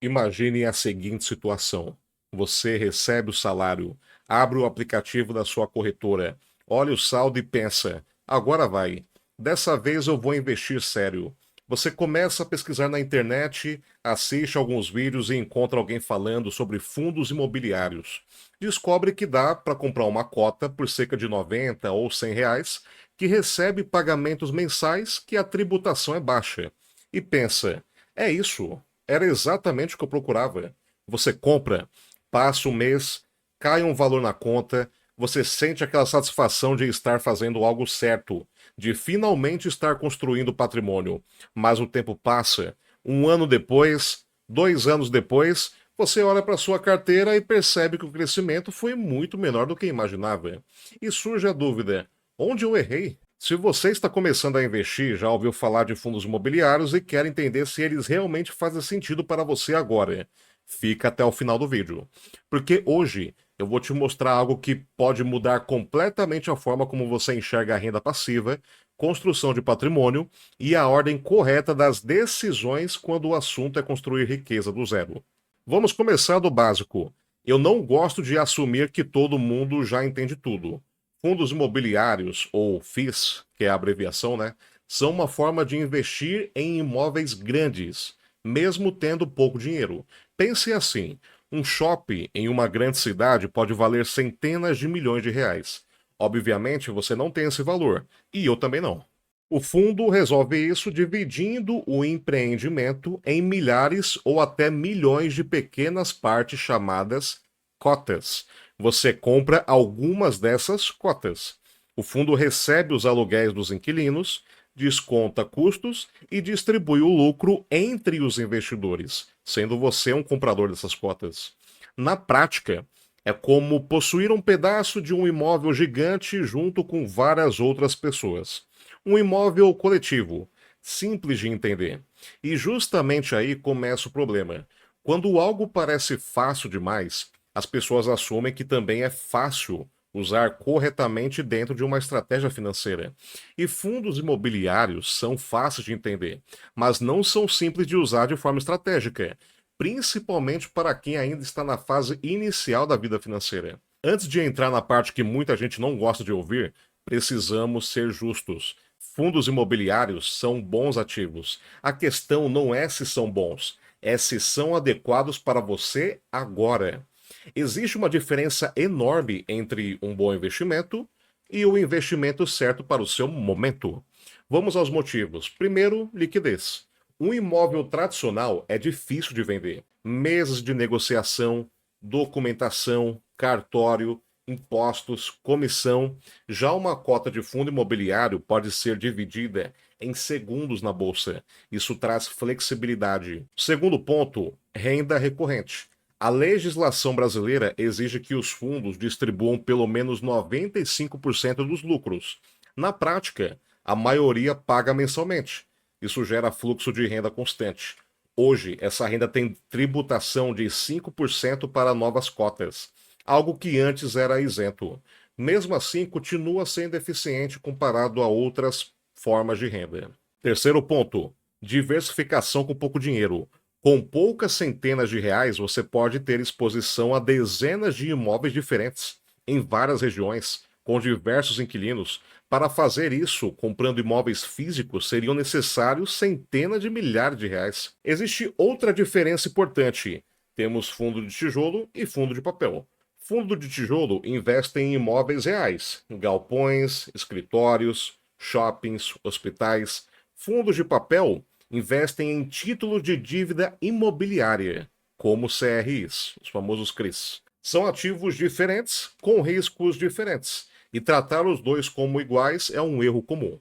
Imagine a seguinte situação: você recebe o salário, abre o aplicativo da sua corretora, olha o saldo e pensa: agora vai. Dessa vez eu vou investir sério. Você começa a pesquisar na internet, assiste alguns vídeos e encontra alguém falando sobre fundos imobiliários. Descobre que dá para comprar uma cota por cerca de 90 ou R$ 100, que recebe pagamentos mensais que a tributação é baixa. E pensa: é isso. Era exatamente o que eu procurava. Você compra, passa um mês, cai um valor na conta, você sente aquela satisfação de estar fazendo algo certo, de finalmente estar construindo patrimônio. Mas o tempo passa, um ano depois, 2 anos depois, você olha para sua carteira e percebe que o crescimento foi muito menor do que imaginava. E surge a dúvida: onde eu errei? Se você está começando a investir, já ouviu falar de fundos imobiliários e quer entender se eles realmente fazem sentido para você agora, fica até o final do vídeo. Porque hoje eu vou te mostrar algo que pode mudar completamente a forma como você enxerga a renda passiva, construção de patrimônio e a ordem correta das decisões quando o assunto é construir riqueza do zero. Vamos começar do básico. Eu não gosto de assumir que todo mundo já entende tudo. Fundos imobiliários, ou FIIs, que é a abreviação, né? São uma forma de investir em imóveis grandes, mesmo tendo pouco dinheiro. Pense assim: um shopping em uma grande cidade pode valer centenas de milhões de reais. Obviamente, você não tem esse valor, e eu também não. O fundo resolve isso dividindo o empreendimento em milhares ou até milhões de pequenas partes chamadas cotas. Você compra algumas dessas cotas. O fundo recebe os aluguéis dos inquilinos, desconta custos e distribui o lucro entre os investidores, sendo você um comprador dessas cotas. Na prática, é como possuir um pedaço de um imóvel gigante junto com várias outras pessoas. Um imóvel coletivo, simples de entender. E justamente aí começa o problema. Quando algo parece fácil demais, as pessoas assumem que também é fácil usar corretamente dentro de uma estratégia financeira. E fundos imobiliários são fáceis de entender, mas não são simples de usar de forma estratégica, principalmente para quem ainda está na fase inicial da vida financeira. Antes de entrar na parte que muita gente não gosta de ouvir, precisamos ser justos. Fundos imobiliários são bons ativos. A questão não é se são bons, é se são adequados para você agora. Existe uma diferença enorme entre um bom investimento e o investimento certo para o seu momento. Vamos aos motivos. Primeiro, liquidez. Um imóvel tradicional é difícil de vender. Meses de negociação, documentação, cartório, impostos, comissão. Já uma cota de fundo imobiliário pode ser dividida em segundos na bolsa. Isso traz flexibilidade. Segundo ponto, renda recorrente. A legislação brasileira exige que os fundos distribuam pelo menos 95% dos lucros. Na prática, a maioria paga mensalmente. Isso gera fluxo de renda constante. Hoje, essa renda tem tributação de 5% para novas cotas, algo que antes era isento. Mesmo assim, continua sendo eficiente comparado a outras formas de renda. Terceiro ponto: diversificação com pouco dinheiro. Com poucas centenas de reais, você pode ter exposição a dezenas de imóveis diferentes, em várias regiões, com diversos inquilinos. Para fazer isso, comprando imóveis físicos, seriam necessários centenas de milhares de reais. Existe outra diferença importante. Temos fundo de tijolo e fundo de papel. Fundo de tijolo investe em imóveis reais, galpões, escritórios, shoppings, hospitais. Fundos de papel investem em títulos de dívida imobiliária, como CRIs, os famosos CRIs. São ativos diferentes, com riscos diferentes, e tratar os dois como iguais é um erro comum.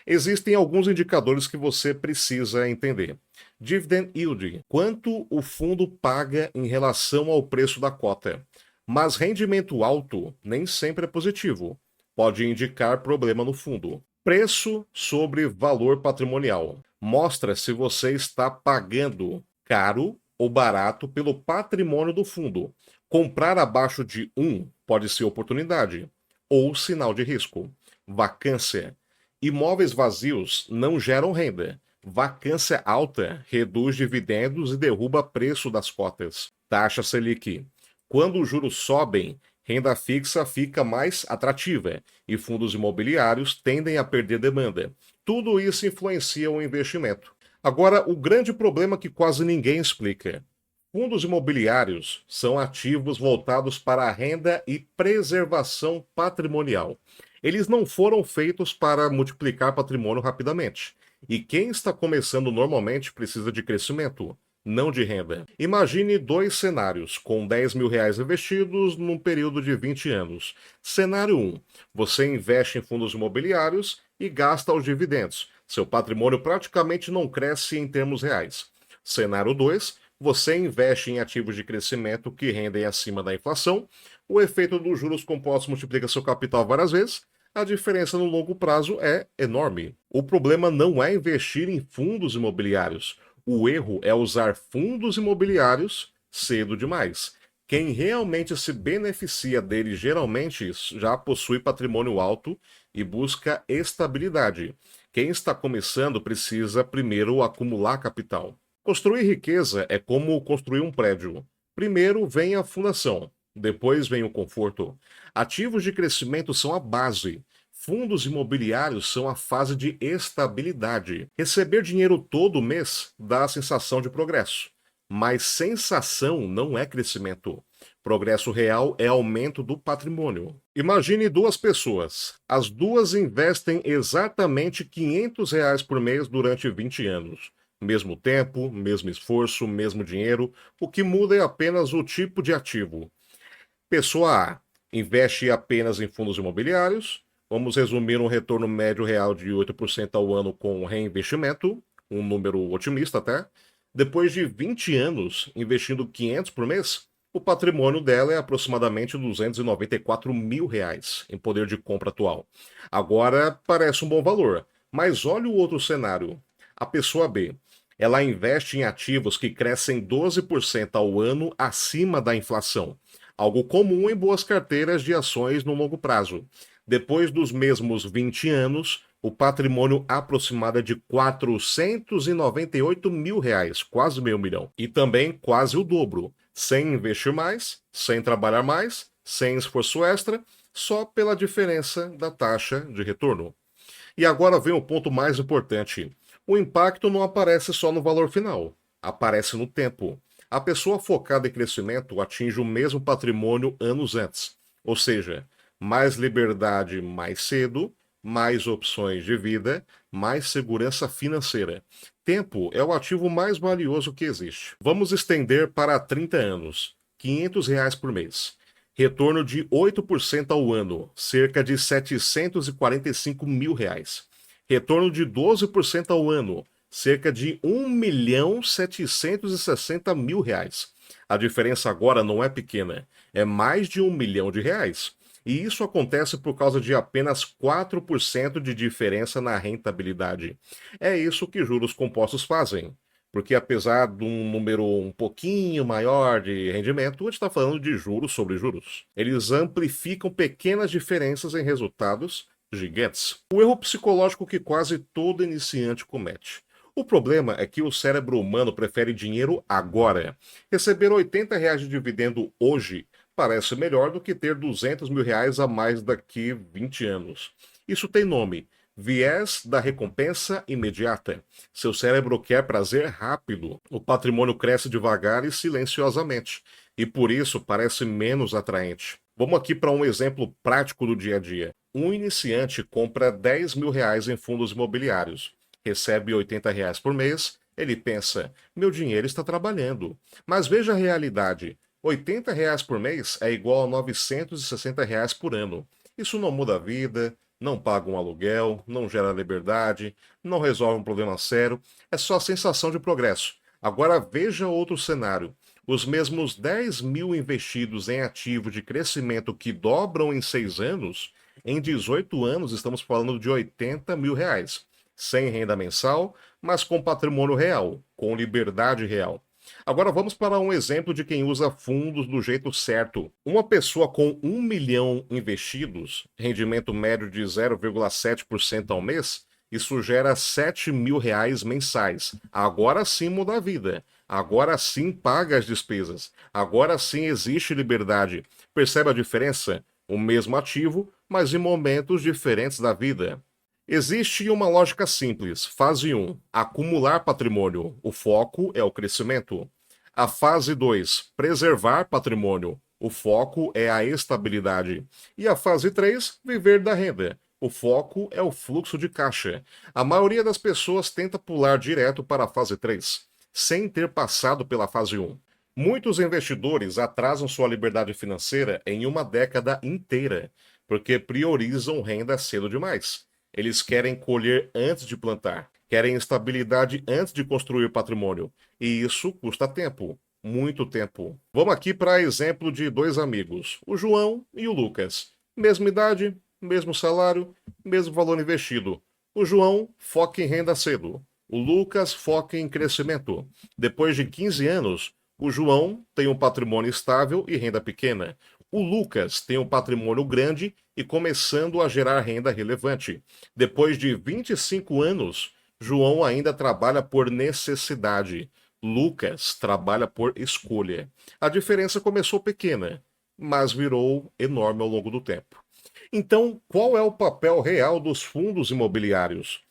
Existem alguns indicadores que você precisa entender. Dividend yield, quanto o fundo paga em relação ao preço da cota. Mas rendimento alto nem sempre é positivo. Pode indicar problema no fundo. Preço sobre valor patrimonial. Mostra se você está pagando caro ou barato pelo patrimônio do fundo. Comprar abaixo de 1 pode ser oportunidade ou sinal de risco. Vacância. Imóveis vazios não geram renda, Vacância alta reduz dividendos e derruba preço das cotas. Taxa Selic. Quando os juros sobem, renda fixa fica mais atrativa e fundos imobiliários tendem a perder demanda. Tudo isso influencia o investimento. Agora, o grande problema que quase ninguém explica. Fundos imobiliários são ativos voltados para a renda e preservação patrimonial. Eles não foram feitos para multiplicar patrimônio rapidamente. E quem está começando normalmente precisa de crescimento, não de renda. Imagine dois cenários, com 10 mil reais investidos num período de 20 anos. Cenário 1. Você investe em fundos imobiliários e gasta os dividendos. Seu patrimônio praticamente não cresce em termos reais. Cenário 2. Você investe em ativos de crescimento que rendem acima da inflação. O efeito dos juros compostos multiplica seu capital várias vezes. A diferença no longo prazo é enorme. O problema não é investir em fundos imobiliários. O erro é usar fundos imobiliários cedo demais. Quem realmente se beneficia dele geralmente já possui patrimônio alto e busca estabilidade. Quem está começando precisa primeiro acumular capital. Construir riqueza é como construir um prédio. Primeiro vem a fundação, depois vem o conforto. Ativos de crescimento são a base. Fundos imobiliários são a fase de estabilidade. Receber dinheiro todo mês dá a sensação de progresso. Mas sensação não é crescimento. Progresso real é aumento do patrimônio. Imagine duas pessoas. As duas investem exatamente R$ 500 por mês durante 20 anos. Mesmo tempo, mesmo esforço, mesmo dinheiro. O que muda é apenas o tipo de ativo. Pessoa A investe apenas em fundos imobiliários. Vamos resumir um retorno médio real de 8% ao ano com reinvestimento, um número otimista até. Depois de 20 anos investindo 500 por mês, o patrimônio dela é aproximadamente R$ 294 mil em poder de compra atual. Agora parece um bom valor, mas olha o outro cenário. A pessoa B, ela investe em ativos que crescem 12% ao ano acima da inflação, algo comum em boas carteiras de ações no longo prazo. Depois dos mesmos 20 anos, o patrimônio aproximado é de R$ 498 mil, quase meio milhão. E também quase o dobro, sem investir mais, sem trabalhar mais, sem esforço extra, só pela diferença da taxa de retorno. E agora vem o ponto mais importante. O impacto não aparece só no valor final, aparece no tempo. A pessoa focada em crescimento atinge o mesmo patrimônio anos antes. Ou seja, mais liberdade mais cedo, mais opções de vida, mais segurança financeira. Tempo é o ativo mais valioso que existe. Vamos estender para 30 anos, R$ 500 por mês. Retorno de 8% ao ano, cerca de R$ 745 mil. Retorno de 12% ao ano, cerca de R$ 1.760.000. A diferença agora não é pequena, é mais de R$ 1 milhão. E isso acontece por causa de apenas 4% de diferença na rentabilidade. É isso que juros compostos fazem. Porque apesar de um número um pouquinho maior de rendimento, a gente está falando de juros sobre juros. Eles amplificam pequenas diferenças em resultados gigantes. O erro psicológico que quase todo iniciante comete. O problema é que o cérebro humano prefere dinheiro agora. Receber R$ 80 de dividendo hoje parece melhor do que ter R$ 200 mil a mais daqui 20 anos. Isso tem nome: viés da recompensa imediata. Seu cérebro quer prazer rápido. O patrimônio cresce devagar e silenciosamente, e por isso parece menos atraente. Vamos aqui para um exemplo prático do dia a dia. Um iniciante compra R$ 10 mil em fundos imobiliários, recebe R$ 80 por mês, ele pensa, meu dinheiro está trabalhando. Mas veja a realidade. R$ 80 por mês é igual a R$ 960 por ano. Isso não muda a vida, não paga um aluguel, não gera liberdade, não resolve um problema sério, é só a sensação de progresso. Agora veja outro cenário. Os mesmos 10 mil investidos em ativos de crescimento que dobram em 6 anos, em 18 anos estamos falando de R$ 80 mil. Sem renda mensal, mas com patrimônio real, com liberdade real. Agora vamos para um exemplo de quem usa fundos do jeito certo. Uma pessoa com 1 milhão investidos, rendimento médio de 0,7% ao mês, Isso gera R$ 7.000 mensais. Agora sim muda a vida. Agora sim paga as despesas. Agora sim existe liberdade. Percebe a diferença? O mesmo ativo, mas em momentos diferentes da vida. Existe uma lógica simples. Fase 1, acumular patrimônio. O foco é o crescimento. A fase 2, preservar patrimônio. O foco é a estabilidade. E a fase 3, viver da renda. O foco é o fluxo de caixa. A maioria das pessoas tenta pular direto para a fase 3, sem ter passado pela fase 1. Muitos investidores atrasam sua liberdade financeira em uma década inteira, porque priorizam renda cedo demais. Eles querem colher antes de plantar, querem estabilidade antes de construir patrimônio. E isso custa tempo, muito tempo. Vamos aqui para exemplo de dois amigos, o João e o Lucas. Mesma idade, mesmo salário, mesmo valor investido. O João foca em renda cedo. O Lucas foca em crescimento. Depois de 15 anos, o João tem um patrimônio estável e renda pequena. O Lucas tem um patrimônio grande e começando a gerar renda relevante. Depois de 25 anos, João ainda trabalha por necessidade. Lucas trabalha por escolha. A diferença começou pequena, mas virou enorme ao longo do tempo. Então, qual é o papel real dos fundos imobiliários?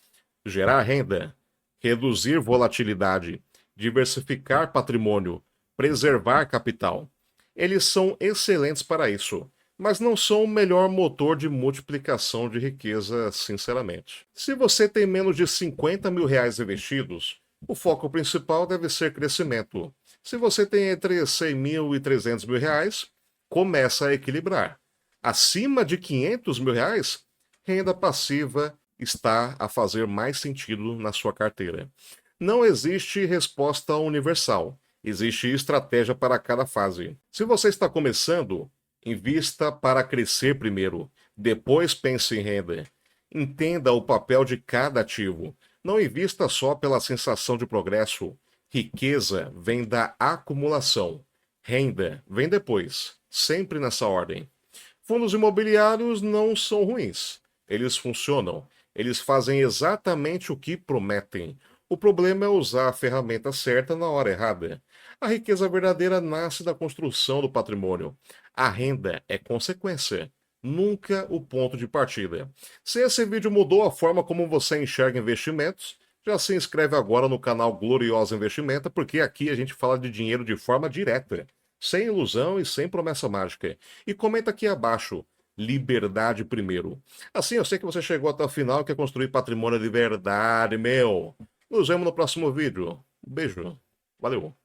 Gerar renda, reduzir volatilidade, diversificar patrimônio, preservar capital. Eles são excelentes para isso, mas não são o melhor motor de multiplicação de riqueza, sinceramente. Se você tem menos de R$ 50.000 investidos, o foco principal deve ser crescimento. Se você tem entre R$ 100.000 e R$ 300.000, começa a equilibrar. Acima de R$ 500.000, renda passiva está a fazer mais sentido na sua carteira. Não existe resposta universal. Existe estratégia para cada fase. Se você está começando, invista para crescer primeiro. Depois pense em renda. Entenda o papel de cada ativo. Não invista só pela sensação de progresso. Riqueza vem da acumulação. Renda vem depois. Sempre nessa ordem. Fundos imobiliários não são ruins. Eles funcionam. Eles fazem exatamente o que prometem. O problema é usar a ferramenta certa na hora errada. A riqueza verdadeira nasce da construção do patrimônio. A renda é consequência, nunca o ponto de partida. Se esse vídeo mudou a forma como você enxerga investimentos, já se inscreve agora no canal Gloriosa Investimenta, porque aqui a gente fala de dinheiro de forma direta, sem ilusão e sem promessa mágica. E comenta aqui abaixo, liberdade primeiro. Assim eu sei que você chegou até o final e quer construir patrimônio de verdade, meu. Nos vemos no próximo vídeo. Beijo. Valeu.